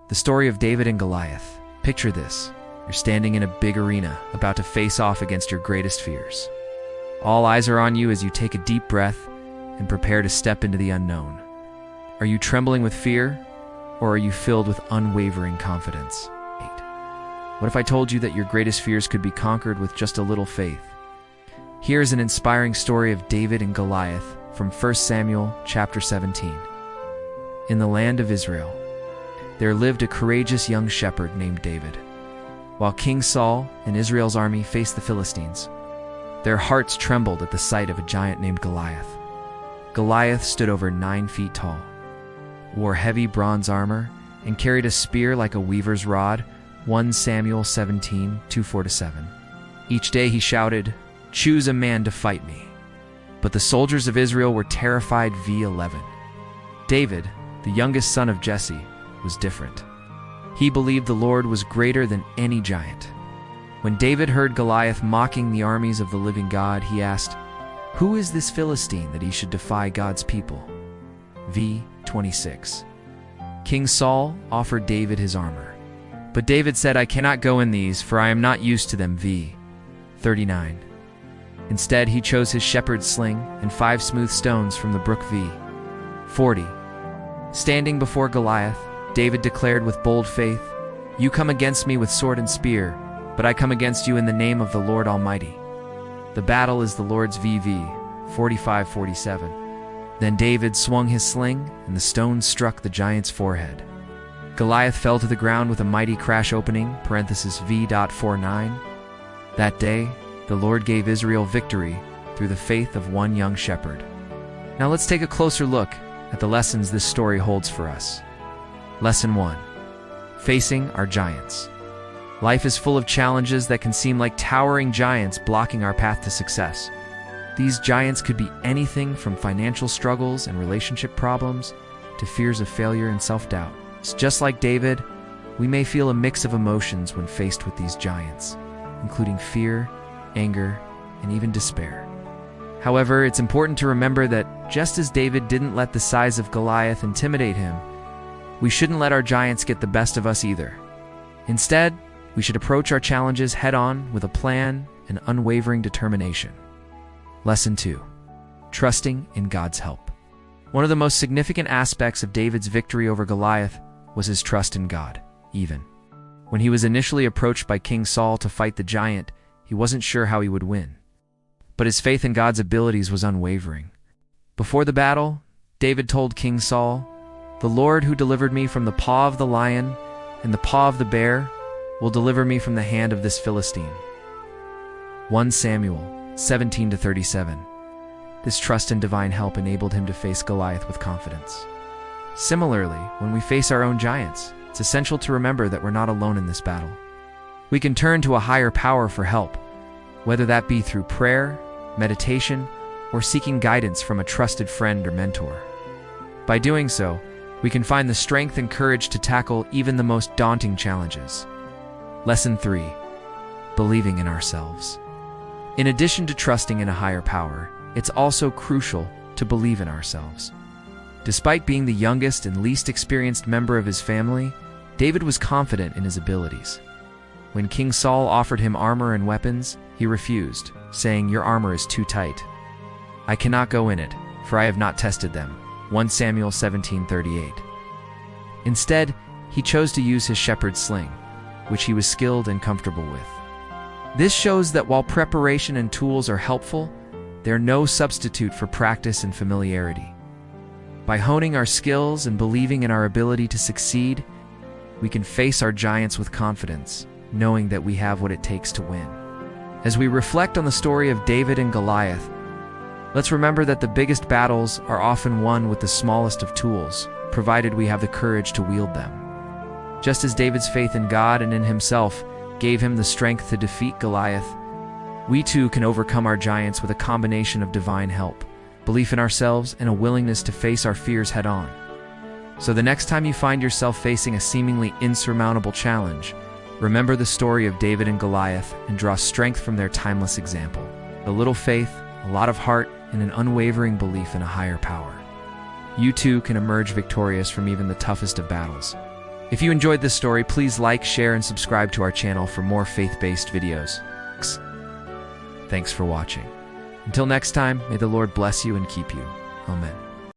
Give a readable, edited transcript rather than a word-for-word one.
The story of David and Goliath. Picture this. You're standing in a big arena, about to face off against your greatest fears. All eyes are on you as you take a deep breath and prepare to step into the unknown. Are you trembling with fear, or are you filled with unwavering confidence? What if I told you that your greatest fears could be conquered with just a little faith? Here is an inspiring story of David and Goliath from 1 Samuel chapter 17. In the land of Israel, there lived a courageous young shepherd named David. While King Saul and Israel's army faced the Philistines, their hearts trembled at the sight of a giant named Goliath. Goliath stood over 9 feet tall, wore heavy bronze armor, and carried a spear like a weaver's rod. 1 Samuel 17, 2-4-7. Each day he shouted, "Choose a man to fight me." But the soldiers of Israel were terrified. 11. David, the youngest son of Jesse, was different. He believed the Lord was greater than any giant. When David heard Goliath mocking the armies of the living God, he asked, "Who is this Philistine that he should defy God's people?" 26. King Saul offered David his armor. But David said, "I cannot go in these, for I am not used to them." 39. Instead, he chose his shepherd's sling and 5 smooth stones from the brook. 40. Standing before Goliath, David declared with bold faith, "You come against me with sword and spear, but I come against you in the name of the Lord Almighty. The battle is the Lord's." 45-47. Then David swung his sling, and the stones struck the giant's forehead. Goliath fell to the ground with a mighty crash. (V.49). That day, the Lord gave Israel victory through the faith of one young shepherd. Now let's take a closer look at the lessons this story holds for us. Lesson 1. Facing our giants. Life is full of challenges that can seem like towering giants blocking our path to success. These giants could be anything from financial struggles and relationship problems to fears of failure and self-doubt. Just like David, we may feel a mix of emotions when faced with these giants, including fear, anger, and even despair. However, it's important to remember that just as David didn't let the size of Goliath intimidate him, we shouldn't let our giants get the best of us either. Instead, we should approach our challenges head-on with a plan and unwavering determination. Lesson 2. Trusting in God's help. One of the most significant aspects of David's victory over Goliath was his trust in God. Even when he was initially approached by King Saul to fight the giant, he wasn't sure how he would win. But his faith in God's abilities was unwavering. Before the battle, David told King Saul, "The Lord who delivered me from the paw of the lion and the paw of the bear will deliver me from the hand of this Philistine." 1 Samuel 17-37. This trust in divine help enabled him to face Goliath with confidence. Similarly, when we face our own giants, it's essential to remember that we're not alone in this battle. We can turn to a higher power for help, whether that be through prayer, meditation, or seeking guidance from a trusted friend or mentor. By doing so, we can find the strength and courage to tackle even the most daunting challenges. Lesson 3. Believing in ourselves. In addition to trusting in a higher power, it's also crucial to believe in ourselves. Despite being the youngest and least experienced member of his family, David was confident in his abilities. When King Saul offered him armor and weapons, he refused, saying, "Your armor is too tight. I cannot go in it, for I have not tested them." 1 Samuel 17:38. Instead, he chose to use his shepherd's sling, which he was skilled and comfortable with. This shows that while preparation and tools are helpful, they're no substitute for practice and familiarity. By honing our skills and believing in our ability to succeed, we can face our giants with confidence, knowing that we have what it takes to win. As we reflect on the story of David and Goliath, let's remember that the biggest battles are often won with the smallest of tools, provided we have the courage to wield them. Just as David's faith in God and in himself gave him the strength to defeat Goliath, we too can overcome our giants with a combination of divine help, belief in ourselves, and a willingness to face our fears head-on. So the next time you find yourself facing a seemingly insurmountable challenge, remember the story of David and Goliath and draw strength from their timeless example. A little faith, a lot of heart, and an unwavering belief in a higher power. You too can emerge victorious from even the toughest of battles. If you enjoyed this story, please like, share, and subscribe to our channel for more faith-based videos. Thanks for watching. Until next time, may the Lord bless you and keep you. Amen.